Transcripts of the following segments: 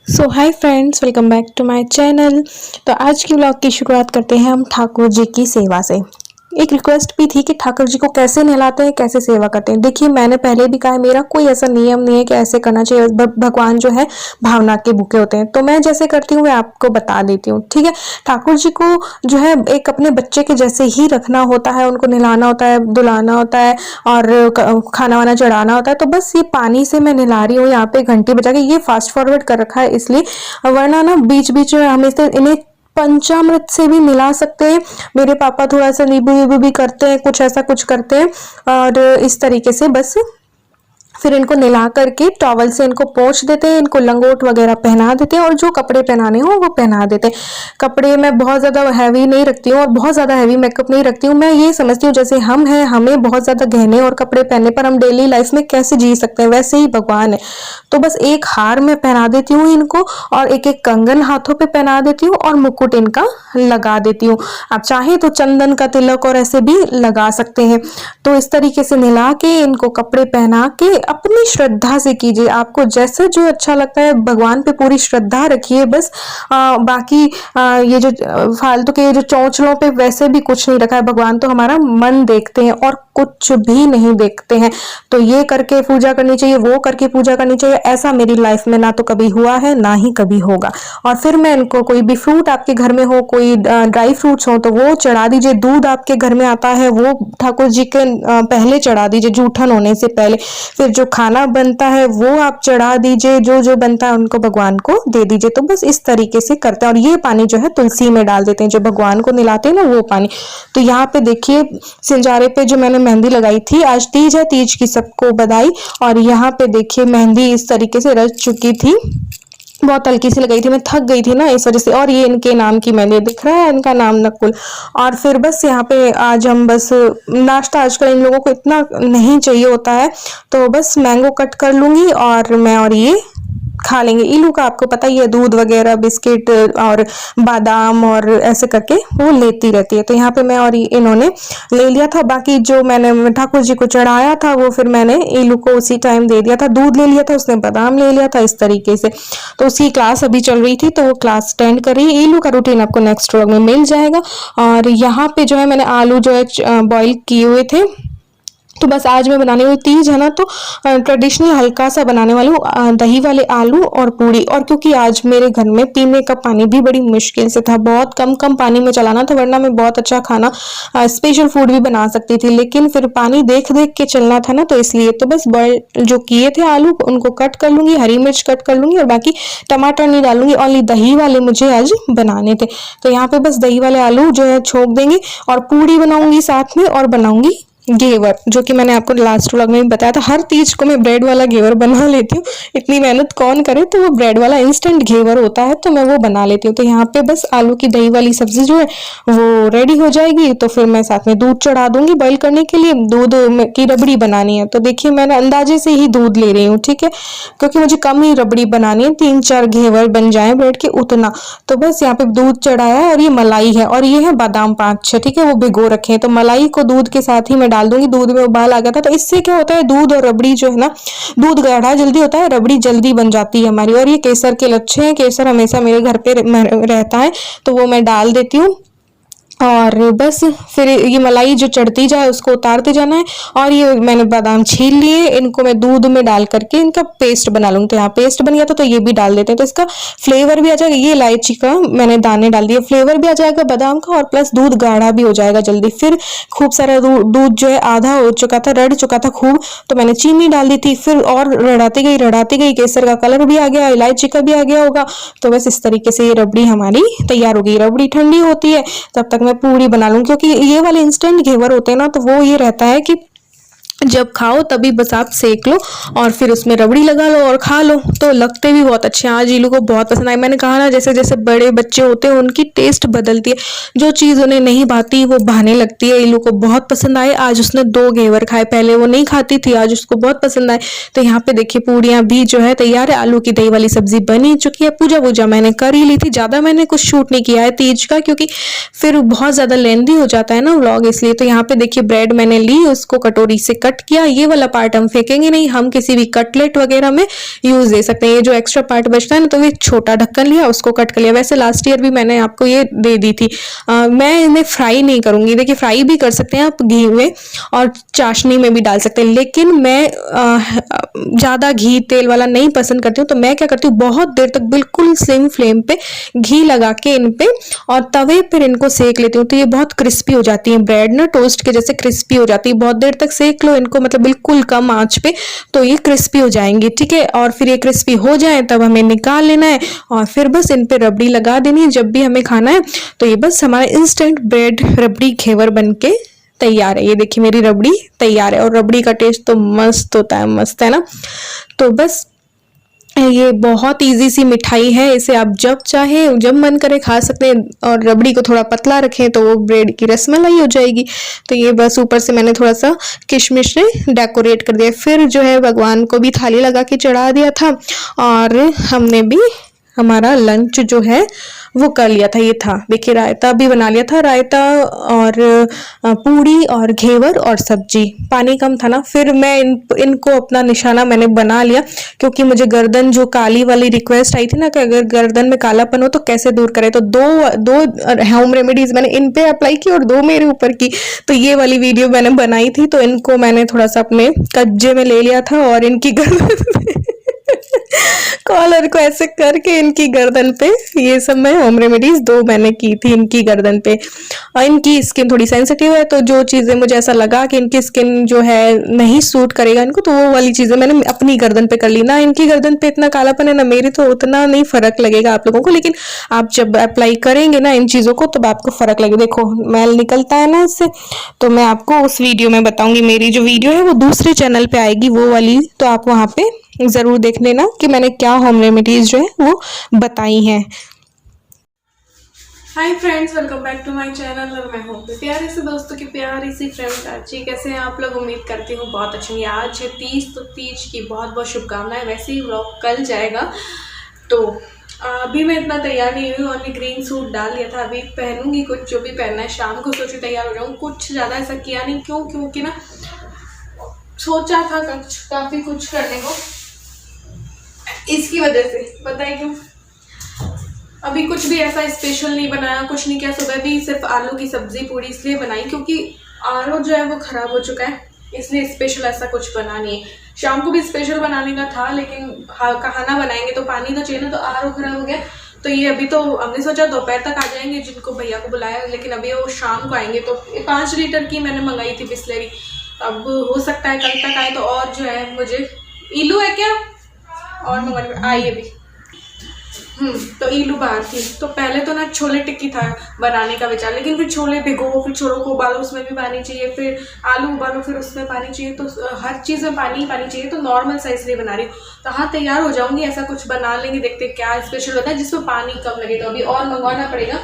So hi friends, welcome back to my channel. तो आज की व्लॉग की शुरुआत करते हैं हम ठाकुर जी की सेवा से। एक रिक्वेस्ट भी थी कि ठाकुर जी को कैसे नहलाते हैं, कैसे सेवा करते हैं। देखिए, मैंने पहले भी कहा है, मेरा कोई ऐसा नियम नहीं है कि ऐसे करना चाहिए। भगवान जो है भावना के भूखे होते हैं, तो मैं जैसे करती हूँ मैं आपको बता देती हूँ, ठीक है। ठाकुर जी को जो है एक अपने बच्चे के जैसे ही रखना होता है, उनको नहलाना होता है, धुलाना होता है और खाना वाना चढ़ाना होता है। तो बस ये पानी से मैं नहला रही हूँ यहाँ पे घंटी बजा के। ये फास्ट फॉरवर्ड कर रखा है इसलिए, वरना ना बीच बीच में हम इसे इन्हें पंचामृत से भी मिला सकते हैं। मेरे पापा थोड़ा सा नींबू वीबू भी करते हैं, कुछ ऐसा कुछ करते हैं। और इस तरीके से बस फिर इनको नहला करके टॉवल से इनको पोंछ देते हैं, इनको लंगोट वगैरह पहना देते हैं और जो कपड़े पहनाने हो वो पहना देते हैं। कपड़े मैं बहुत ज़्यादा हैवी नहीं रखती हूँ और बहुत ज़्यादा हैवी मेकअप नहीं रखती हूँ। मैं ये समझती हूँ जैसे हम हैं, हमें बहुत ज़्यादा गहने और कपड़े पहनने पर हम डेली लाइफ में कैसे जी सकते हैं, वैसे ही भगवान है। तो बस एक हार में पहना देती हूँ इनको और एक एक कंगन हाथों पे पहना देती हूँ और मुकुट इनका लगा देती हूँ। आप चाहे तो चंदन का तिलक और ऐसे भी लगा सकते हैं। तो इस तरीके से नहला के इनको कपड़े पहना के अपनी श्रद्धा से कीजिए। आपको जैसे जो अच्छा लगता है, भगवान पे पूरी श्रद्धा रखिए बस। बाकी ये जो फालतू के जो चौचलों पे वैसे भी कुछ नहीं रखा है। भगवान तो हमारा मन देखते हैं और कुछ भी नहीं देखते हैं। तो ये करके पूजा करनी चाहिए, वो करके पूजा करनी चाहिए, ऐसा मेरी लाइफ में ना तो कभी हुआ है ना ही कभी होगा। और फिर मैं इनको कोई भी फ्रूट आपके घर में हो, कोई ड्राई फ्रूट्स हो तो वो चढ़ा दीजिए। दूध आपके घर में आता है वो ठाकुर जी के पहले चढ़ा दीजिए, जूठन होने से पहले। फिर जो खाना बनता है वो आप चढ़ा दीजिए, जो जो बनता है उनको भगवान को दे दीजिए। तो बस इस तरीके से करते हैं। और ये पानी जो है तुलसी में डाल देते हैं, जो भगवान को नहलाते हैं ना वो पानी। तो यहाँ पे देखिए सिंजारे पे जो मैंने मेहंदी लगाई थी, आज तीज है, तीज की सबको बधाई। और यहाँ पे देखिए मेहंदी इस तरीके से रच चुकी थी, बहुत हल्की सी लगाई थी, मैं थक गई थी ना इस वजह से। और ये इनके नाम की मेहंदी दिख रहा है, इनका नाम नकुल। और फिर बस यहाँ पे आज हम बस नाश्ता, आजकल इन लोगों को इतना नहीं चाहिए होता है, तो बस मैंगो कट कर लूंगी और मैं और ये खा लेंगे। इलू का आपको पता ही है, दूध वगैरह बिस्किट और बादाम और ऐसे करके वो लेती रहती है। तो यहाँ पे मैं और इन्होंने ले लिया था। बाकी जो मैंने ठाकुर जी को चढ़ाया था वो फिर मैंने इलू को उसी टाइम दे दिया था। दूध ले लिया था, उसने बादाम ले लिया था, इस तरीके से। तो उसकी क्लास अभी चल रही थी तो वो क्लास अटेंड कर रही है। इलू का रूटीन आपको नेक्स्ट व्लॉग में मिल जाएगा। और यहाँ पे जो है मैंने आलू जो है बॉईल किए हुए थे। तो बस आज मैं बनाने वाली, तीज है ना तो ट्रेडिशनल हल्का सा बनाने वाली हूँ, दही वाले आलू और पूड़ी। और क्योंकि आज मेरे घर में पीने का पानी भी बड़ी मुश्किल से था, बहुत कम कम पानी में चलाना था, वरना मैं बहुत अच्छा खाना स्पेशल फूड भी बना सकती थी, लेकिन फिर पानी देख देख के चलना था ना, तो इसलिए तो बस बॉयल जो किए थे आलू उनको कट कर लूंगी, हरी मिर्च कट कर लूंगी और बाकी टमाटर नहीं डालूंगी। ओनली दही वाले मुझे आज बनाने थे। तो यहाँ पे बस दही वाले आलू जो है छोक देंगे और पूड़ी बनाऊंगी साथ में, और बनाऊंगी घेवर, जो कि मैंने आपको लास्ट व्लॉग में भी बताया था। हर तीज को मैं ब्रेड वाला घेवर बना लेती हूँ, इतनी मेहनत कौन करे, तो वो ब्रेड वाला इंस्टेंट घेवर होता है तो मैं वो बना लेती हूँ। तो यहाँ पे बस आलू की दही वाली सब्जी जो है वो रेडी हो जाएगी, तो फिर मैं साथ में दूध चढ़ा दूंगी बॉईल करने के लिए। दूध की रबड़ी बनानी है, तो देखिए मैंने अंदाजे से ही दूध ले रही हूँ, ठीक है, क्योंकि मुझे कम ही रबड़ी बनानी है, 3-4 घेवर बन जाए ब्रेड के उतना। तो बस यहाँ पे दूध चढ़ाया है और ये मलाई है और ये है बादाम 5-6, ठीक है, वो भिगो रखे हैं। तो मलाई को दूध के साथ ही मैं डाल दूंगी। दूध में उबाल आ गया था, तो इससे क्या होता है, दूध और रबड़ी जो है ना, दूध गाढ़ा जल्दी होता है, रबड़ी जल्दी बन जाती है हमारी। और ये केसर के लच्छे हैं, केसर हमेशा मेरे घर पे रहता है तो वो मैं डाल देती हूँ। और बस फिर ये मलाई जो चढ़ती जाए उसको उतारते जाना है। और ये मैंने बादाम छील लिए, इनको मैं दूध में डाल करके इनका पेस्ट बना लूंगी। तो यहाँ पेस्ट बन गया था, तो ये भी डाल देते हैं, तो इसका फ्लेवर भी आ जाएगा। ये इलायची का मैंने दाने डाल दिए, फ्लेवर भी आ जाएगा बादाम का और प्लस दूध गाढ़ा भी हो जाएगा जल्दी। फिर खूब सारा दूध जो है आधा हो चुका था, रड़ चुका था खूब, तो मैंने चीनी डाल दी थी। फिर और रड़ाती गई, केसर का कलर भी आ गया, इलायची का भी आ गया होगा। तो बस इस तरीके से ये रबड़ी हमारी तैयार हो गई। रबड़ी ठंडी होती है तब तक मैं पूड़ी बना लूं, क्योंकि ये वाले इंस्टेंट घेवर होते हैं ना, तो वो ये रहता है कि जब खाओ तभी बस आप सेक लो और फिर उसमें रबड़ी लगा लो और खा लो, तो लगते भी बहुत अच्छे हैं। आज इलू को बहुत पसंद आए। मैंने कहा ना, जैसे जैसे बड़े बच्चे होते हैं उनकी टेस्ट बदलती है, जो चीज़ उन्हें नहीं भाती वो भाने लगती है। इलू को बहुत पसंद आए, आज उसने 2 घेवर खाए, पहले वो नहीं खाती थी, आज उसको बहुत पसंद आए। तो यहाँ पे देखिए पूड़ियाँ भी जो है तैयार है, आलू की दही वाली सब्जी बनी चुकी है। पूजा वूजा मैंने कर ही ली थी, ज़्यादा मैंने कुछ शूट नहीं किया है तीज का, क्योंकि फिर बहुत ज़्यादा लेंदी हो जाता है ना व्लॉग, इसलिए। तो यहाँ पे देखिए ब्रेड मैंने ली, उसको कटोरी से कट कट किया, ये वाला पार्ट हम फेंकेंगे नहीं, हम किसी भी कटलेट वगैरह में यूज दे सकते हैं। ये जो एक्स्ट्रा पार्ट बचता है ना, तो ये छोटा ढक्कन लिया, उसको कट कर लिया। वैसे लास्ट ईयर भी मैंने आपको ये दे दी थी। मैं इन्हें फ्राई नहीं करूंगी। देखिए फ्राई भी कर सकते हैं आप घी में और चाशनी में भी डाल सकते हैं, लेकिन मैं ज़्यादा घी तेल वाला नहीं पसंद करती हूँ। तो मैं क्या करती हूँ, बहुत देर तक बिल्कुल स्लिम फ्लेम पे घी लगा के इन पे और तवे पर इनको सेक लेती हूँ। तो ये बहुत क्रिस्पी हो जाती है, ब्रेड ना टोस्ट के जैसे क्रिस्पी हो जाती है। बहुत देर तक सेक लो इनको, मतलब बिल्कुल कम आंच पे, तो ये क्रिस्पी हो जाएंगी। ठीक है, और फिर ये क्रिस्पी हो जाए तब हमें निकाल लेना है और फिर बस इन पे रबड़ी लगा देनी है जब भी हमें खाना है। तो ये बस हमारा इंस्टेंट ब्रेड रबड़ी घेवर बन के तैयार है। ये देखिए मेरी रबड़ी तैयार है, और रबड़ी का टेस्ट तो मस्त होता है, मस्त है ना। तो बस ये बहुत इजी सी मिठाई है, इसे आप जब चाहे जब मन करे खा सकते हैं। और रबड़ी को थोड़ा पतला रखें तो वो ब्रेड की रसमलाई हो जाएगी। तो ये बस ऊपर से मैंने थोड़ा सा किशमिश से डेकोरेट कर दिया। फिर जो है भगवान को भी थाली लगा के चढ़ा दिया था, और हमने भी हमारा लंच जो है वो कर लिया था। ये था देखिए, रायता भी बना लिया था, रायता और पूड़ी और घेवर और सब्जी। पानी कम था ना, फिर मैं इनको अपना निशाना मैंने बना लिया, क्योंकि मुझे गर्दन जो काली वाली रिक्वेस्ट आई थी ना कि अगर गर्दन में कालापन हो तो कैसे दूर करें, तो दो होम रेमेडीज मैंने इन पे अप्लाई की और दो मेरे ऊपर की। तो ये वाली वीडियो मैंने बनाई थी, तो इनको मैंने थोड़ा सा अपने कब्जे में ले लिया था और इनकी गर्दन कॉलर को ऐसे करके इनकी गर्दन पे, ये सब मैं होम रेमेडीज दो मैंने की थी इनकी गर्दन पे। और इनकी स्किन थोड़ी सेंसिटिव है, तो जो चीज़ें मुझे ऐसा लगा कि इनकी स्किन जो है नहीं सूट करेगा इनको, तो वो वाली चीज़ें मैंने अपनी गर्दन पे कर ली। ना इनकी गर्दन पे इतना कालापन है ना मेरी, तो उतना नहीं फर्क लगेगा आप लोगों को, लेकिन आप जब अप्लाई करेंगे ना इन चीज़ों को तब आपको फर्क लगेगा। देखो मैल निकलता है ना इससे, तो मैं आपको उस वीडियो में बताऊंगी। मेरी जो वीडियो है वो दूसरे चैनल पे आएगी वो वाली, तो आप वहाँ पे ज़रूर देख लेना कि मैंने क्या होम रेमेडीज जो है वो बताई हैं। Hi friends, welcome back to my channel. और मैं हूँ प्यारे से दोस्तों की प्यारी सी फ्रेंड प्राची। कैसे हैं आप लोग? उम्मीद करती हूँ बहुत अच्छे होंगे। आज है 30, तो तीज की बहुत बहुत शुभकामनाएं। वैसे ही व्लॉग कल जाएगा, तो अभी मैं इतना तैयार नहीं हुई। और ग्रीन सूट डाल लिया था, अभी पहनूंगी कुछ जो भी पहनना है। शाम को सोची तैयार हो जाऊँ, कुछ ज़्यादा ऐसा किया नहीं। क्योंकि ना सोचा था काफ़ी कुछ करने को, इसकी वजह से। पता है क्यों? अभी कुछ भी ऐसा स्पेशल नहीं बनाया, कुछ नहीं किया। सुबह भी सिर्फ आलू की सब्जी पूड़ी इसलिए बनाई क्योंकि आरो जो है वो ख़राब हो चुका है, इसलिए स्पेशल ऐसा कुछ बना नहीं है। शाम को भी स्पेशल बनाने का था, लेकिन खाना बनाएंगे तो पानी तो चाहिए ना, तो आरो ख़राब हो गया। तो ये अभी तो हमने सोचा दोपहर तक आ जाएंगे, जिनको भैया को बुलाया, लेकिन अभी वो शाम को आएंगे। तो 5 लीटर की मैंने मंगाई थी बिस्लरी, अब हो सकता है कल तक आए। तो और जो है मुझे इलू है क्या और मंगवा आई अभी। तो इलू बाहर थी। तो पहले तो ना छोले टिक्की था बनाने का विचार, लेकिन फिर छोले भिगो, फिर छोलों को उबालो, उसमें भी पानी चाहिए, फिर आलू उबालो, फिर उसमें पानी चाहिए। तो हर चीज़ में पानी चाहिए। तो नॉर्मल सा इसलिए बना रही हूँ। तो हाँ, तैयार हो जाऊंगी, ऐसा कुछ बना लेंगे, देखते क्या स्पेशल होता है जिसमें पानी कम लगे। तो अभी और मंगवाना पड़ेगा।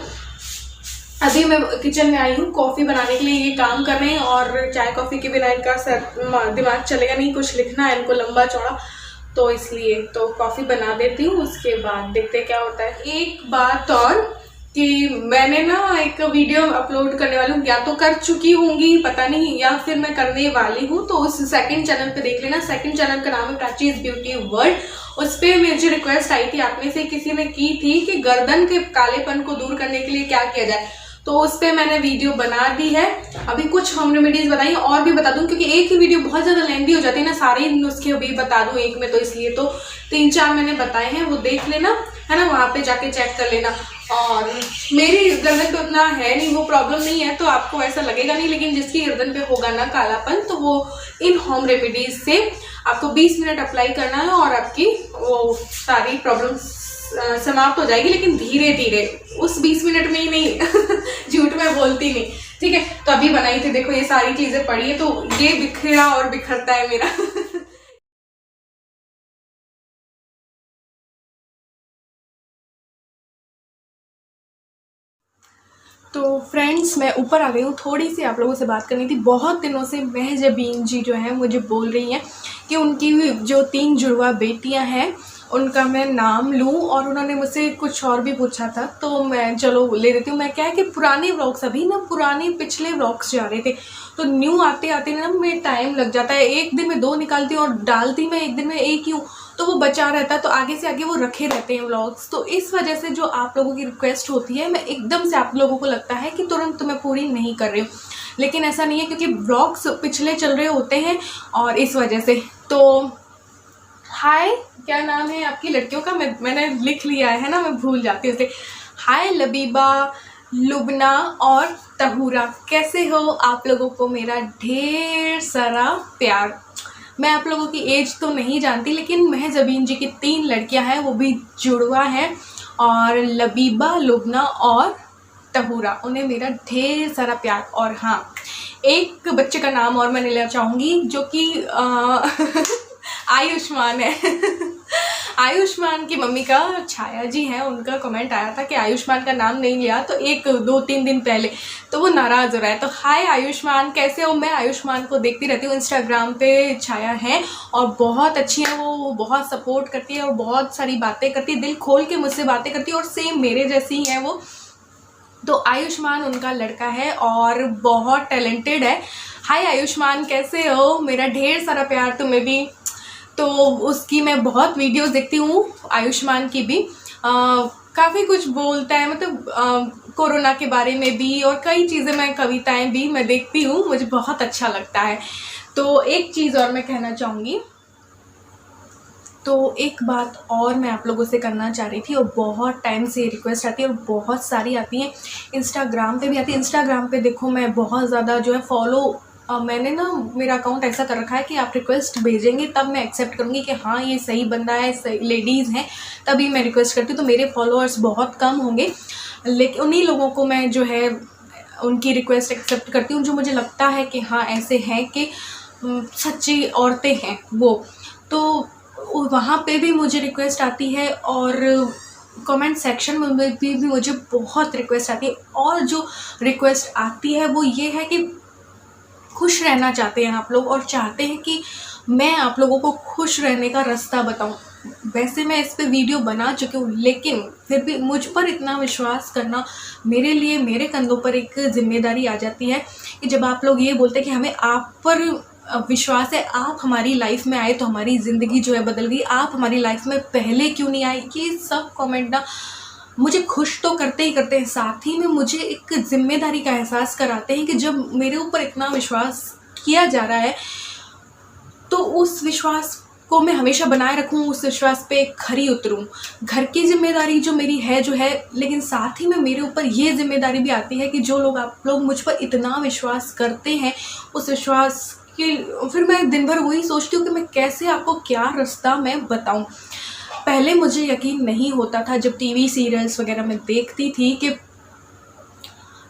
अभी मैं किचन में आई हूँ कॉफ़ी बनाने के लिए, ये काम कर रहे हैं। और चाय कॉफ़ी के बिना इनका दिमाग चलेगा नहीं, कुछ लिखना है इनको लंबा चौड़ा, तो इसलिए तो कॉफ़ी बना देती हूँ, उसके बाद देखते क्या होता है। एक बात और कि मैंने ना एक वीडियो अपलोड करने वाली हूँ, या तो कर चुकी होंगी पता नहीं, या फिर मैं करने वाली हूँ। तो उस सेकंड चैनल पे देख लेना। सेकंड चैनल का नाम है प्राचीज ब्यूटी वर्ल्ड। उस पर मुझे रिक्वेस्ट आई थी, आप में से किसी ने की थी कि गर्दन के कालेपन को दूर करने के लिए क्या किया जाए। तो उस पर मैंने वीडियो बना दी है। अभी कुछ होम रेमेडीज बताई, और भी बता दूं, क्योंकि एक ही वीडियो बहुत ज़्यादा लेंथी हो जाती है ना, सारे नुस्खे अभी बता दूं एक में, तो इसलिए तो 3-4 मैंने बताए हैं, वो देख लेना, है ना, वहाँ पे जाके चेक कर लेना। और मेरी गर्दन पे उतना है नहीं, वो प्रॉब्लम नहीं है, तो आपको ऐसा लगेगा नहीं। लेकिन जिसकी गर्दन पे होगा ना कालापन, तो वो इन होम रेमेडीज से आपको 20 मिनट अप्लाई करना है और आपकी वो सारी प्रॉब्लम्स समाप्त हो जाएगी। लेकिन धीरे धीरे, उस 20 मिनट में ही नहीं झूठ में बोलती नहीं, ठीक है। तो अभी बनाई थी, देखो ये सारी चीजें पड़ी है, तो ये बिखरा और बिखरता है मेरा तो फ्रेंड्स, मैं ऊपर आ गई हूँ। थोड़ी सी आप लोगों से बात करनी थी। बहुत दिनों से महजबीन जी जो है मुझे बोल रही हैं कि उनकी जो 3 जुड़वा बेटियां हैं उनका मैं नाम लूं, और उन्होंने मुझसे कुछ और भी पूछा था, तो मैं चलो ले देती हूँ। मैं क्या है कि पुराने व्लॉग्स, अभी ना पुराने पिछले व्लॉग्स जा रहे थे, तो न्यू आते आते ना मेरे टाइम लग जाता है। एक दिन में 2 निकालती हूँ और डालती मैं एक दिन में एक ही हूँ, तो वो बचा रहता है, तो आगे से आगे वो रखे रहते हैं व्लॉग्स। तो इस वजह से जो आप लोगों की रिक्वेस्ट होती है, मैं एकदम से आप लोगों को लगता है कि तुरंत मैं पूरी नहीं कर रही हूँ, लेकिन ऐसा नहीं है, क्योंकि व्लॉग्स पिछले चल रहे होते हैं और इस वजह से। तो हाय, क्या नाम है आपकी लड़कियों का? मैंने लिख लिया है ना, मैं भूल जाती हूँ उसे। हाय लबीबा, लुबना और तहूरा, कैसे हो आप लोगों को मेरा ढेर सारा प्यार। मैं आप लोगों की एज तो नहीं जानती, लेकिन महज अबीन जी की 3 लड़कियां हैं, वो भी जुड़वा हैं, और लबीबा, लुबना और तहूरा, उन्हें मेरा ढेर सारा प्यार। और हाँ, एक बच्चे का नाम और मैं लेना चाहूँगी, जो कि आयुष्मान है। आयुष्मान की मम्मी का छाया जी हैं, उनका कमेंट आया था कि आयुष्मान का नाम नहीं लिया, तो 1-2-3 दिन पहले, तो वो नाराज़ हो रहा है। तो हाय आयुष्मान, कैसे हो? मैं आयुष्मान को देखती रहती हूँ, इंस्टाग्राम पे छाया है और बहुत अच्छी है वो, बहुत सपोर्ट करती है और बहुत सारी बातें करती है, दिल खोल के मुझसे बातें करती है, और सेम मेरे जैसी ही है वो। तो आयुष्मान उनका लड़का है और बहुत टैलेंटेड है। हाय आयुष्मान, कैसे हो? मेरा ढेर सारा प्यार तुम्हें भी। तो उसकी मैं बहुत वीडियोस देखती हूँ, आयुष्मान की भी। काफ़ी कुछ बोलता है, मतलब कोरोना के बारे में भी, और कई चीज़ें, मैं कविताएं भी मैं देखती हूँ, मुझे बहुत अच्छा लगता है। तो एक चीज़ और मैं कहना चाहूँगी, तो एक बात और मैं आप लोगों से करना चाह रही थी, और बहुत टाइम से रिक्वेस्ट आती है और बहुत सारी आती हैं, इंस्टाग्राम पे भी आती है। इंस्टाग्राम पे देखो, मैं बहुत ज़्यादा जो है फॉलो, मैंने ना मेरा अकाउंट ऐसा कर रखा है कि आप रिक्वेस्ट भेजेंगे तब मैं एक्सेप्ट करूँगी कि हाँ ये सही बंदा है, सही लेडीज़ हैं, तभी मैं रिक्वेस्ट करती हूँ। तो मेरे फॉलोअर्स बहुत कम होंगे, लेकिन उन्हीं लोगों को मैं जो है उनकी रिक्वेस्ट एक्सेप्ट करती हूँ, जो मुझे लगता है कि हाँ ऐसे हैं कि सच्ची औरतें हैं वो। तो वहाँ पे भी मुझे रिक्वेस्ट आती है, और कमेंट सेक्शन में भी मुझे बहुत रिक्वेस्ट आती है। और जो रिक्वेस्ट आती है वो ये है कि खुश रहना चाहते हैं आप लोग, और चाहते हैं कि मैं आप लोगों को खुश रहने का रास्ता बताऊं। वैसे मैं इस पे वीडियो बना चुकी हूँ, लेकिन फिर भी मुझ पर इतना विश्वास करना मेरे लिए, मेरे कंधों पर एक जिम्मेदारी आ जाती है कि जब आप लोग ये बोलते हैं कि हमें आप पर विश्वास है, आप हमारी लाइफ में आए तो हमारी ज़िंदगी जो है बदल गई, आप हमारी लाइफ में पहले क्यों नहीं आए, ये सब कमेंट ना मुझे खुश तो करते ही करते हैं, साथ ही में मुझे एक जिम्मेदारी का एहसास कराते हैं कि जब मेरे ऊपर इतना विश्वास किया जा रहा है, तो उस विश्वास को मैं हमेशा बनाए रखूं, उस विश्वास पे खरी उतरूं। घर की जिम्मेदारी जो मेरी है जो है, लेकिन साथ ही में मेरे ऊपर ये जिम्मेदारी भी आती है कि जो लोग, आप लोग मुझ पर इतना विश्वास करते हैं, उस विश्वास के फिर मैं दिन भर वही सोचती हूँ कि मैं कैसे आपको क्या रास्ता मैं बताऊँ। पहले मुझे यकीन नहीं होता था, जब टीवी सीरियल्स वगैरह में देखती थी, कि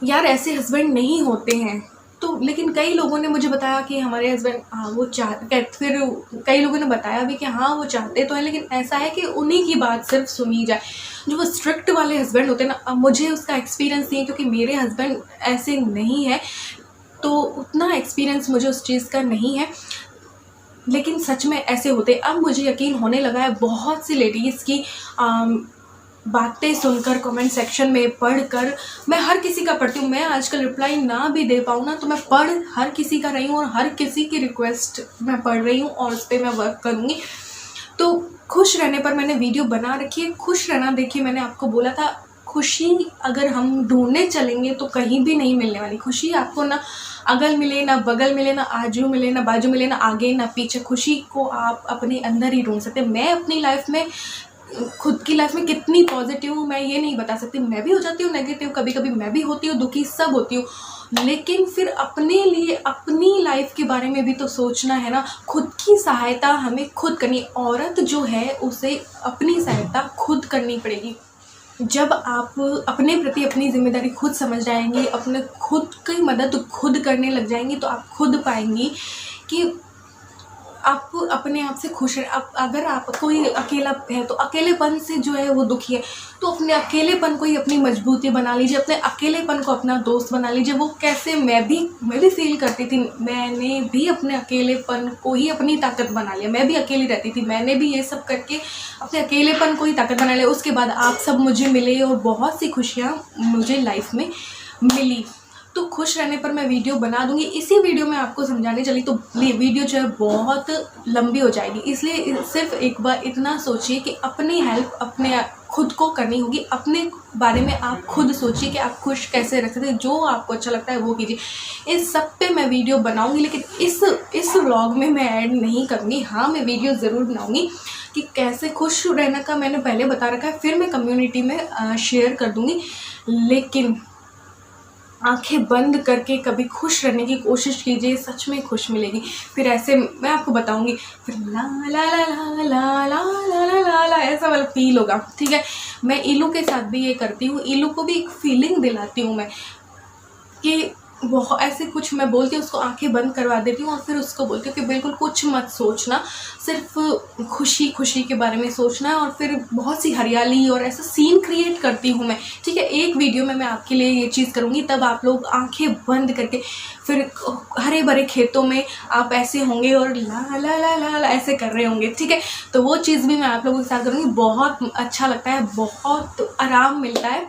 यार ऐसे हस्बैंड नहीं होते हैं। तो लेकिन कई लोगों ने मुझे बताया कि हमारे हस्बैंड, हाँ वो चाहते, फिर कई लोगों ने बताया भी कि हाँ वो चाहते तो हैं, लेकिन ऐसा है कि उन्हीं की बात सिर्फ सुनी जाए। जो वो स्ट्रिक्ट वाले हस्बैंड होते हैं ना, अब मुझे उसका एक्सपीरियंस नहीं है, क्योंकि मेरे हस्बैंड ऐसे नहीं है, तो उतना एक्सपीरियंस मुझे उस चीज़ का नहीं है, लेकिन सच में ऐसे होते। अब मुझे यकीन होने लगा है, बहुत सी लेडीज़ की बातें सुनकर, कमेंट सेक्शन में पढ़कर, मैं हर किसी का पढ़ती हूँ। मैं आजकल रिप्लाई ना भी दे पाऊँ ना, तो मैं पढ़ हर किसी का रही हूँ, और हर किसी की रिक्वेस्ट मैं पढ़ रही हूँ, और उस पर मैं वर्क करूँगी। तो खुश रहने पर मैंने वीडियो बना रखी है। खुश रहना, देखिए मैंने आपको बोला था, खुशी अगर हम ढूंढने चलेंगे तो कहीं भी नहीं मिलने वाली। खुशी आपको ना अगल मिले, ना बगल मिले, ना आजू मिले, ना बाजू मिले, ना आगे ना पीछे, खुशी को आप अपने अंदर ही ढूंढ सकते हैं। मैं अपनी लाइफ में, खुद की लाइफ में कितनी पॉजिटिव हूँ मैं ये नहीं बता सकती। मैं भी हो जाती हूँ नेगेटिव, कभी कभी मैं भी होती हूँ दुखी, सब होती हूँ, लेकिन फिर अपने लिए, अपनी लाइफ के बारे में भी तो सोचना है ना। खुद की सहायता हमें खुद करनी, औरत जो है उसे अपनी सहायता खुद करनी पड़ेगी। जब आप अपने प्रति अपनी जिम्मेदारी खुद समझ जाएंगे, अपने खुद की मदद खुद करने लग जाएंगी, तो आप खुद पाएंगी कि आप अपने आप से खुश रहें। अगर आप कोई अकेला है तो अकेलेपन से जो है वो दुखी है, तो अपने अकेलेपन को ही अपनी मजबूती बना लीजिए, अपने अकेलेपन को अपना दोस्त बना लीजिए। वो कैसे, मैं भी फील करती थी, मैंने भी अपने अकेलेपन को ही अपनी ताकत बना लिया। मैं भी अकेली रहती थी, मैंने भी ये सब करके अपने अकेलेपन को ही ताकत बना लिया। उसके बाद आप सब मुझे मिले और बहुत सी खुशियाँ मुझे लाइफ में मिली। तो खुश रहने पर मैं वीडियो बना दूंगी। इसी वीडियो में आपको समझाने चली तो वीडियो जो है बहुत लंबी हो जाएगी, इसलिए सिर्फ एक बार इतना सोचिए कि अपनी हेल्प अपने खुद को करनी होगी। अपने बारे में आप खुद सोचिए कि आप खुश कैसे रख सकते हैं, जो आपको अच्छा लगता है वो कीजिए। इस सब पे मैं वीडियो बनाऊंगी, लेकिन इस व्लॉग में मैं ऐड नहीं करूँगी। हाँ, मैं वीडियो ज़रूर बनाऊंगी कि कैसे खुश रहने का मैंने पहले बता रखा है, फिर मैं कम्युनिटी में शेयर कर दूँगी। लेकिन आंखें बंद करके कभी खुश रहने की कोशिश कीजिए, सच में खुश मिलेगी। फिर ऐसे मैं आपको बताऊंगी, फिर ला ला ला ला ला ला ला ला ला ला ऐसा वाला फील होगा, ठीक है। मैं इलू के साथ भी ये करती हूँ, इलू को भी एक फीलिंग दिलाती हूँ मैं कि बहुत ऐसे कुछ मैं बोलती हूँ, उसको आंखें बंद करवा देती हूँ और फिर उसको बोलती हूँ कि बिल्कुल कुछ मत सोचना, सिर्फ खुशी खुशी के बारे में सोचना है। और फिर बहुत सी हरियाली और ऐसा सीन क्रिएट करती हूँ मैं, ठीक है। एक वीडियो में मैं आपके लिए ये चीज़ करूँगी, तब आप लोग आंखें बंद करके फिर हरे भरे खेतों में आप ऐसे होंगे और ला ला ला ला ला ऐसे कर रहे होंगे, ठीक है। तो वो चीज़ भी मैं आप लोगों के साथ करूँगी। बहुत अच्छा लगता है, बहुत आराम मिलता है।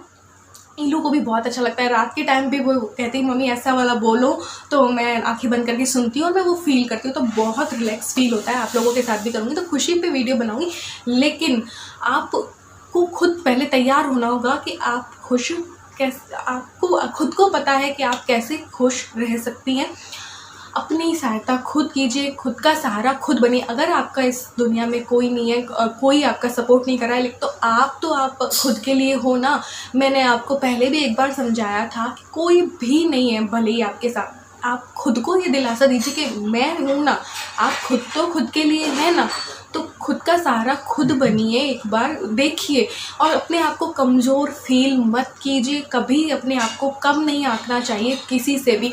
इलू को भी बहुत अच्छा लगता है। रात के टाइम पे वो कहती है मम्मी ऐसा वाला बोलो, तो मैं आंखें बंद करके सुनती हूँ और मैं वो फील करती हूँ, तो बहुत रिलैक्स फील होता है। आप लोगों के साथ भी करूँगी, तो खुशी पे वीडियो बनाऊँगी। लेकिन आपको खुद पहले तैयार होना होगा कि आप खुश कैसे, आपको खुद को पता है कि आप कैसे खुश रह सकती हैं। अपनी सहायता खुद कीजिए, खुद का सहारा खुद बनिए। अगर आपका इस दुनिया में कोई नहीं है, कोई आपका सपोर्ट नहीं कर रहा है, लेकिन तो आप खुद के लिए हो ना। मैंने आपको पहले भी एक बार समझाया था कि कोई भी नहीं है भले ही आपके साथ, आप खुद को ये दिलासा दीजिए कि मैं हूँ ना। आप खुद तो खुद के लिए है ना, तो खुद का सहारा खुद बनिए। एक बार देखिए और अपने आप को कमज़ोर फील मत कीजिए। कभी अपने आप को कम नहीं आंकना चाहिए किसी से भी,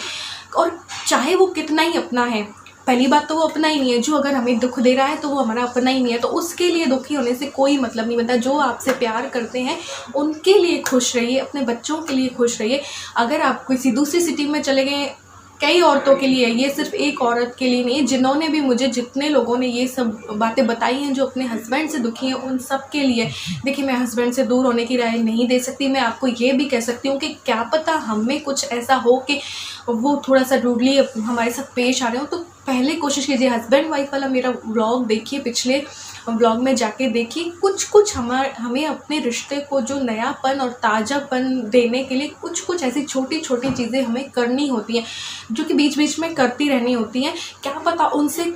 और चाहे वो कितना ही अपना है। पहली बात तो वो अपना ही नहीं है, जो अगर हमें दुख दे रहा है तो वो हमारा अपना ही नहीं है, तो उसके लिए दुखी होने से कोई मतलब नहीं बनता। जो आपसे प्यार करते हैं उनके लिए खुश रहिए, अपने बच्चों के लिए खुश रहिए। अगर आप किसी दूसरी सिटी में चले गए, कई औरतों के लिए, ये सिर्फ एक औरत के लिए नहीं, जिन्होंने भी मुझे, जितने लोगों ने ये सब बातें बताई हैं जो अपने हस्बैंड से दुखी हैं, उन सब के लिए। देखिए, मैं हस्बैंड से दूर होने की राय नहीं दे सकती। मैं आपको ये भी कह सकती हूँ कि क्या पता हमें कुछ ऐसा हो कि वो थोड़ा सा रूडली हमारे साथ पेश आ रहे हो, तो पहले कोशिश कीजिए। हस्बैंड वाइफ वाला मेरा व्लॉग देखिए, पिछले व्लॉग में जाके देखिए। कुछ हमें अपने रिश्ते को जो नयापन और ताज़ापन देने के लिए कुछ ऐसी छोटी छोटी चीज़ें हमें करनी होती हैं, जो कि बीच बीच में करती रहनी होती हैं। क्या पता उससे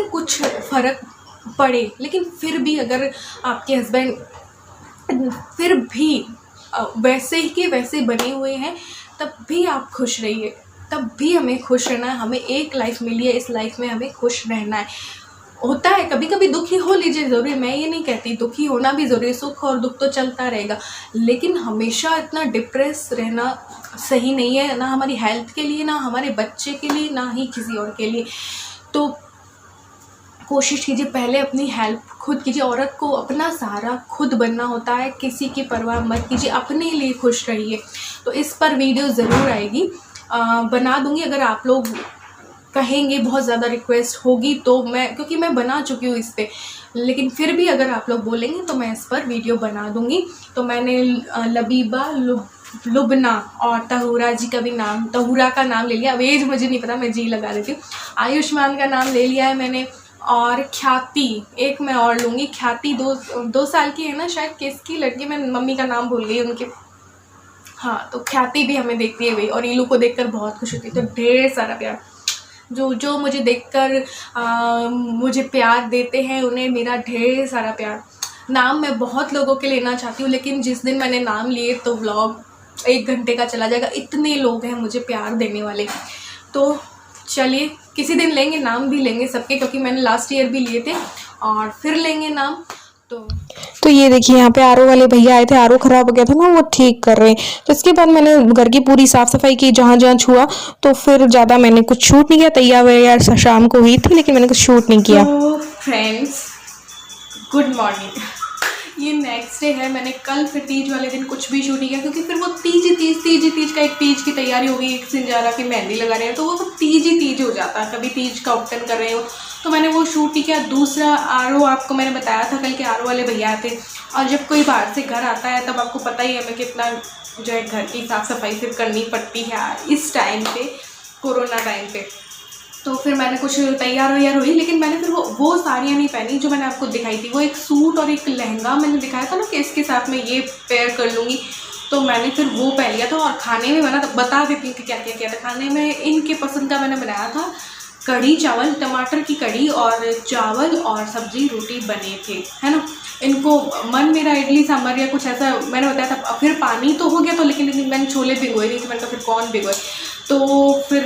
कुछ फ़र्क पड़े। लेकिन फिर भी अगर आपके हस्बैंड फिर भी वैसे ही के वैसे बने हुए हैं, तब भी आप खुश रहिए। तब भी हमें खुश रहना है। हमें एक लाइफ मिली है, इस लाइफ में हमें खुश रहना है। होता है कभी कभी दुखी हो लीजिए, ज़रूरी, मैं ये नहीं कहती, दुखी होना भी ज़रूरी है। सुख और दुख तो चलता रहेगा, लेकिन हमेशा इतना डिप्रेस रहना सही नहीं है, ना हमारी हेल्थ के लिए, ना हमारे बच्चे के लिए, ना ही किसी और के लिए। तो कोशिश कीजिए पहले अपनी हेल्प खुद कीजिए। औरत को अपना सहारा खुद बनना होता है, किसी की परवाह मत कीजिए, अपने लिए खुश रहिए। तो इस पर वीडियो ज़रूर आएगी, बना दूंगी। अगर आप लोग कहेंगे, बहुत ज़्यादा रिक्वेस्ट होगी तो मैं, क्योंकि मैं बना चुकी हूँ इस पर, लेकिन फिर भी अगर आप लोग बोलेंगे तो मैं इस पर वीडियो बना दूंगी। तो मैंने लबीबा, लुबना और तहूरा जी का भी नाम, तहूरा का नाम ले लिया। अब एज मुझे नहीं पता, मैं जी लगा देती हूँ। आयुष्मान का नाम ले लिया है मैंने, और ख्याति एक मैं और लूँगी। ख्याति 2 साल की है ना शायद, किसकी लड़की, मैं मम्मी का नाम भूल गई उनके। हाँ, तो ख्याति भी हमें देखती है भाई, और इलू को देखकर बहुत खुश होती है। तो ढेर सारा प्यार, जो मुझे देखकर मुझे प्यार देते हैं, उन्हें मेरा ढेर सारा प्यार। नाम मैं बहुत लोगों के लेना चाहती हूँ, लेकिन जिस दिन मैंने नाम लिए तो व्लॉग 1 घंटे का चला जाएगा। इतने लोग हैं मुझे प्यार देने वाले। तो चलिए, किसी दिन लेंगे, नाम भी लेंगे सबके, क्योंकि मैंने लास्ट ईयर भी लिए थे और फिर लेंगे नाम। तो ये देखिए यहाँ पे आरओ वाले भैया आए थे, आरओ खराब हो गया था ना, वो ठीक कर रहे हैं। तो इसके बाद मैंने घर की पूरी साफ सफाई की जहाँ जहाँ छुआ। तो फिर ज़्यादा मैंने कुछ शूट नहीं किया, तैयार वैयार शाम को हुई थी लेकिन मैंने कुछ शूट नहीं किया। तो फ्रेंड्स, गुड मॉर्निंग। ये नेक्स्ट डे है। मैंने कल फिर तीज वाले दिन कुछ भी शूट नहीं किया क्योंकि फिर वो तीज का एक तीज की तैयारी होगी, एक सिंजारा की मेहंदी लगा रहे हैं तो वो सब तीज हो जाता है। कभी तीज का उपटन कर रहे हो तो मैंने वो शूट नहीं किया। दूसरा आरओ, आपको मैंने बताया था कल के आरओ वाले भैया थे, और जब कोई बाहर से घर आता है तब आपको पता ही है हमें कितना जो है घर की साफ़ सफाई फिर करनी पड़ती है इस टाइम पे, कोरोना टाइम पे। तो फिर मैंने कुछ तैयार हुई, लेकिन मैंने फिर वो साड़ियाँ नहीं पहनी जो मैंने आपको दिखाई थी। वो एक सूट और एक लहंगा मैंने दिखाया था ना कि इसके साथ मैं ये पेयर कर लूँगी, तो मैंने फिर वो पहन लिया था। और खाने में बता देती हूँ कि क्या क्या किया था। खाने में इनके पसंद का मैंने बनाया था कढ़ी चावल, टमाटर की कढ़ी और चावल और सब्जी रोटी बने थे, है ना। इनको मन मेरा इडली सांभर या कुछ ऐसा मैंने बताया था। फिर पानी तो हो गया तो, लेकिन मैंने छोले भिगोए नहीं थे। मैंने कहा फिर कौन भिगोए, तो फिर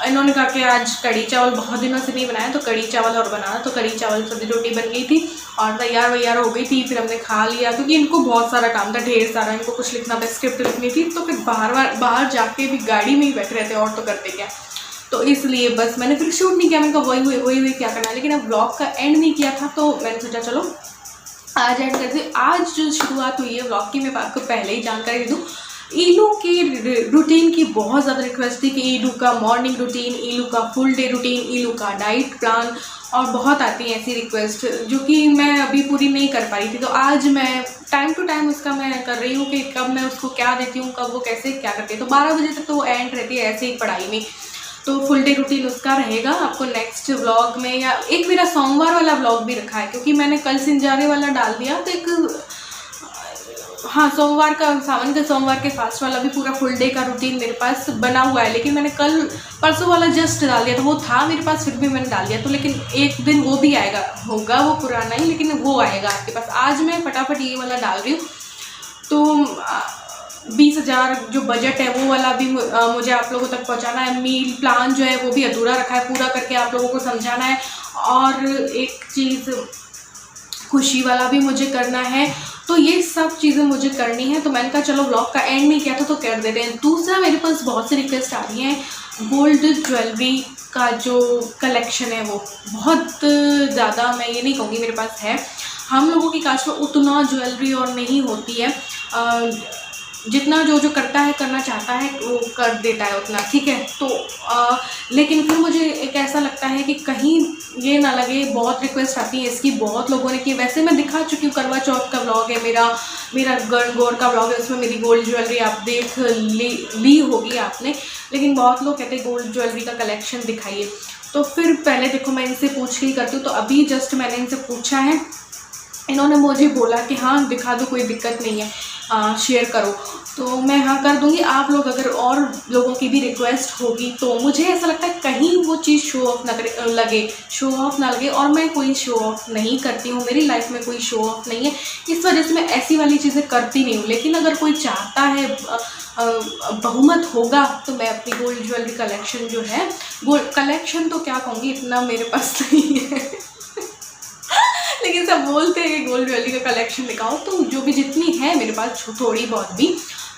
इन्होंने कहा कि आज कढ़ी चावल बहुत दिनों से नहीं बनाया तो कढ़ी चावल और बनाना। तो कढ़ी चावल सब्जी रोटी बन गई थी और तैयार हो गई थी। फिर हमने खा लिया क्योंकि इनको बहुत सारा काम था, ढेर सारा। इनको कुछ लिखना था, स्क्रिप्ट लिखनी थी। तो फिर बाहर जाके भी गाड़ी में ही बैठ रहे थे और तो करते क्या, तो इसलिए बस मैंने फिर शूट नहीं किया। मैंने कहा वही क्या करना है। लेकिन अब व्लॉग का एंड नहीं किया था तो मैंने सोचा चलो आज एंड करते। आज जो शुरुआत हुई है व्लॉग की, मैं आपको पहले ही जानकारी दे दूँ। ईलू की रूटीन की बहुत ज़्यादा रिक्वेस्ट थी कि ईलू का मॉर्निंग रूटीन, ईलू का फुल डे रूटीन, ईलू का डाइट प्लान, और बहुत आती हैं ऐसी रिक्वेस्ट जो कि मैं अभी पूरी नहीं कर पाई थी। तो आज मैं टाइम टू टाइम उसका मैं कर रही हूँ कि कब मैं उसको क्या देती हूँ, कब वो कैसे क्या करती है। तो 12 बजे तक तो वो एंड रहती है ऐसे ही पढ़ाई में। तो फुल डे रूटीन उसका रहेगा आपको नेक्स्ट व्लॉग में, या एक मेरा सोमवार वाला व्लॉग भी रखा है क्योंकि मैंने कल सिंजारे वाला डाल दिया। तो एक हाँ, सोमवार का, सावन के सोमवार के फास्ट वाला भी पूरा फुल डे का रूटीन मेरे पास बना हुआ है। लेकिन मैंने कल परसों वाला जस्ट डाल दिया, तो वो था मेरे पास फिर भी मैंने डाल दिया। तो लेकिन एक दिन वो भी होगा वो पुराना ही, लेकिन वो आएगा आपके पास। आज मैं फटाफट ये वाला डाल रही हूँ। तो 20,000 जो बजट है वो वाला भी मुझे आप लोगों तक पहुंचाना है। मील प्लान जो है वो भी अधूरा रखा है, पूरा करके आप लोगों को समझाना है। और एक चीज़ खुशी वाला भी मुझे करना है। तो ये सब चीज़ें मुझे करनी है। तो मैंने कहा चलो व्लॉग का एंड नहीं किया था तो कर देते हैं। दूसरा, मेरे पास बहुत सी रिक्वेस्ट आ रही हैं गोल्ड ज्वेलरी का जो कलेक्शन है वो बहुत ज़्यादा, मैं ये नहीं कहूँगी मेरे पास है। हम लोगों की कास्ट में उतना ज्वेलरी और नहीं होती है, जितना जो करता है, करना चाहता है वो कर देता है उतना, ठीक है। तो लेकिन फिर मुझे एक ऐसा लगता है कि कहीं ये ना लगे, बहुत रिक्वेस्ट आती है इसकी, बहुत लोगों ने की। वैसे मैं दिखा चुकी हूँ, करवा चौथ का व्लॉग है मेरा गणगौर का व्लॉग है, उसमें मेरी गोल्ड ज्वेलरी आप देख ली होगी आपने। लेकिन बहुत लोग कहते हैं गोल्ड ज्वेलरी का कलेक्शन दिखाइए। तो फिर पहले देखो मैं इनसे पूछ के ही करती हूँ। तो अभी जस्ट मैंने इनसे पूछा है, इन्होंने मुझे बोला कि हाँ दिखा दो, कोई दिक्कत नहीं है, शेयर करो। तो मैं हाँ कर दूँगी। आप लोग अगर और लोगों की भी रिक्वेस्ट होगी तो मुझे ऐसा लगता है कहीं वो चीज़ शो ऑफ ना लगे। और मैं कोई शो ऑफ नहीं करती हूँ, मेरी लाइफ में कोई शो ऑफ नहीं है, इस वजह से मैं ऐसी वाली चीज़ें करती नहीं हूँ। लेकिन अगर कोई चाहता है, बहुमत होगा, तो मैं अपनी गोल्ड ज्वेलरी कलेक्शन जो है, गोल्ड कलेक्शन तो क्या कहूँगी, इतना मेरे पास नहीं है लेकिन सब बोलते हैं कि गोल्ड ज्वेलरी का कलेक्शन दिखाओ, तो जो भी जितनी है मेरे पास थोड़ी बहुत भी,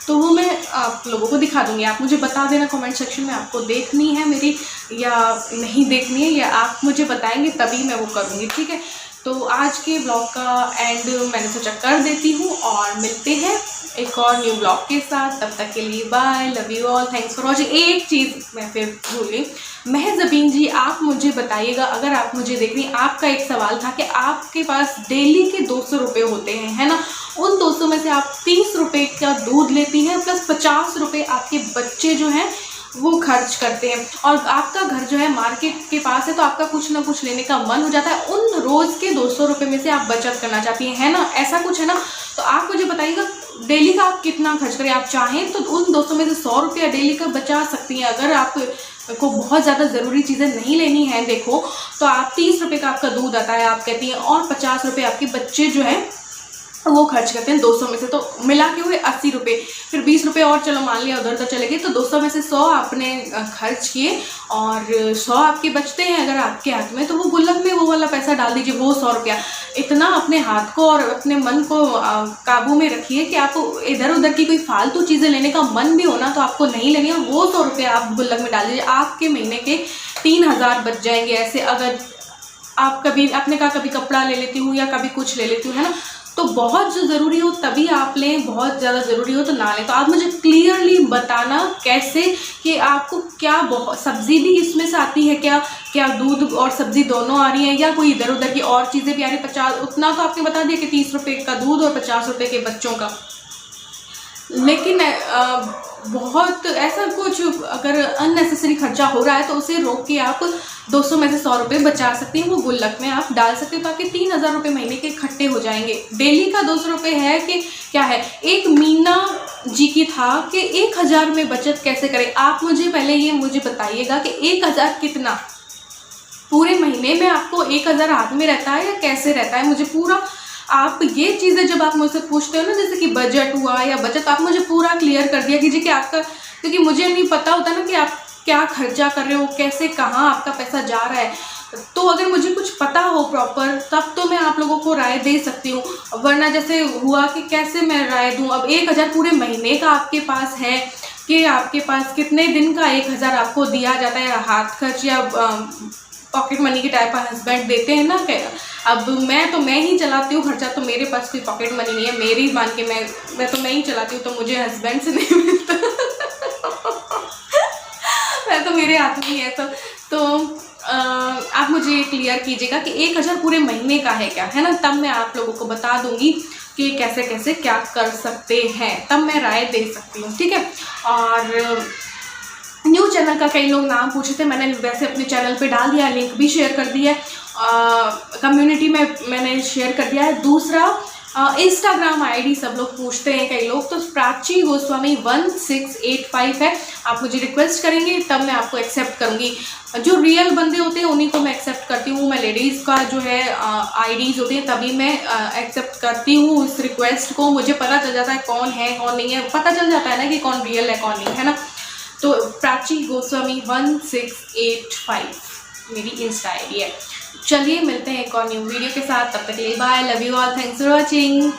तो वो मैं आप लोगों को दिखा दूँगी। आप मुझे बता देना कमेंट सेक्शन में आपको देखनी है मेरी या नहीं देखनी है, या आप मुझे बताएंगे तभी मैं वो करूँगी, ठीक है। तो आज के ब्लॉग का एंड मैंने सोचा कर देती हूँ और मिलते हैं एक और न्यू ब्लॉग के साथ। तब तक के लिए bye, love you all, thanks for watching. एक चीज़ मैं फिर भूल गई, महज़बीन जी आप मुझे बताइएगा, अगर आप मुझे देख रही हैं, आपका एक सवाल था कि आपके पास डेली के 200 रुपये होते हैं, है ना। उन 200 में से आप 30 रुपये का दूध लेती हैं प्लस 50 रुपये आपके बच्चे जो हैं वो खर्च करते हैं, और आपका घर जो है मार्केट के पास है, तो आपका कुछ ना कुछ लेने का मन हो जाता है। उन रोज़ के 200 रुपये में से आप बचत करना चाहती हैं, है ना, ऐसा कुछ है ना। तो आप मुझे बताइएगा डेली का आप कितना खर्च करें। आप चाहें तो उन 200 में से 100 रुपया डेली का बचा सकती हैं। अगर आप को बहुत ज़्यादा ज़रूरी चीज़ें नहीं लेनी है, देखो तो आप 30 रुपये का आपका दूध आता है आप कहती हैं, और 50 रुपये आपके बच्चे जो हैं वो खर्च करते हैं 200 में से, तो मिला के हुए 80 रुपये, फिर 20 रुपये और चलो मान लिया उधर उधर चले गए, तो 200 में से 100 आपने खर्च किए और 100 आपके बचते हैं अगर आपके हाथ में, तो वो गुल्लक में वो वाला पैसा डाल दीजिए, वो 100 रुपया। इतना अपने हाथ को और अपने मन को काबू में रखिए कि आपको इधर उधर की कोई फालतू चीज़ें लेने का मन भी होना तो आपको नहीं लेनी है, वो 100 रुपया आप गुल्लक में डाल दीजिए, आपके महीने के 3000 बच जाएंगे। ऐसे अगर आप कभी आपने कहा कभी कपड़ा ले लेती हूँ या कभी कुछ ले लेती हूँ, है ना, तो बहुत जो ज़रूरी हो तभी आप लें, बहुत ज़्यादा ज़रूरी हो तो ना लें। तो आप मुझे क्लियरली बताना कैसे कि आपको क्या बहुत सब्ज़ी भी इसमें से आती है क्या, क्या दूध और सब्ज़ी दोनों आ रही हैं या कोई इधर उधर की और चीज़ें भी आ रही है। 50 उतना तो आपने बता दिया कि 30 रुपये का दूध और 50 रुपये के बच्चों का, लेकिन बहुत ऐसा कुछ अगर अननेसेसरी खर्चा हो रहा है तो उसे रोक के आप 200 में से 100 रुपये बचा सकती हैं, वो गुल्लक में आप डाल सकते हो, ताकि 3000 रुपये महीने के इकट्ठे हो जाएंगे। डेली का 200 रुपये है कि क्या है। एक मीना जी की था कि 1000 में बचत कैसे करें। आप मुझे पहले ये मुझे बताइएगा कि 1000 कितना पूरे महीने में आपको 1000 हाथ में रहता है या कैसे रहता है, मुझे पूरा आप ये चीज़ें जब आप मुझसे पूछते हो ना, जैसे कि बजट हुआ या बचत, आप मुझे पूरा क्लियर कर दिया कीजिए कि आपका, क्योंकि मुझे नहीं पता होता ना कि आप क्या खर्चा कर रहे हो, कैसे कहाँ आपका पैसा जा रहा है। तो अगर मुझे कुछ पता हो प्रॉपर तब तो मैं आप लोगों को राय दे सकती हूँ, वरना जैसे हुआ कि कैसे मैं राय दूँ। अब 1000 पूरे महीने का आपके पास है कि आपके पास कितने दिन का 1000 आपको दिया जाता है, हाथ खर्च या पॉकेट मनी के टाइप का हस्बैंड देते हैं ना। अब मैं ही चलाती हूँ खर्चा, तो मेरे पास कोई पॉकेट मनी नहीं है, मेरी मान के मैं तो मैं ही चलाती हूँ, तो मुझे हस्बैंड से नहीं मिलता मैं तो मेरे हाथ में ही है। तो आप मुझे क्लियर कीजिएगा कि 1000 पूरे महीने का है क्या, है ना, तब मैं आप लोगों को बता दूंगी कि कैसे कैसे क्या कर सकते हैं, तब मैं राय दे सकती हूँ, ठीक है। और न्यू चैनल का कई लोग नाम पूछे थे, मैंने वैसे अपने चैनल पे डाल दिया, लिंक भी शेयर कर दिया है, कम्युनिटी में मैंने शेयर कर दिया है। दूसरा इंस्टाग्राम आईडी सब लोग पूछते हैं कई लोग, तो प्राची गोस्वामी 1685 है। आप मुझे रिक्वेस्ट करेंगे तब मैं आपको एक्सेप्ट करूँगी। जो रियल बंदे होते हैं उन्हीं को मैं एक्सेप्ट करती हूँ, मैं लेडीज़ का जो है आईडीज़ होती हैं तभी मैं एक्सेप्ट करती हूँ इस रिक्वेस्ट को। मुझे पता चल जाता है कौन है कौन नहीं है, पता चल जाता है ना कि कौन रियल है कौन नहीं, है ना। तो प्राची गोस्वामी 1685 मेरी इंस्टा आईडी है। चलिए मिलते हैं एक और न्यू वीडियो के साथ, तब तक के लिए bye, love you all, thanks for watching.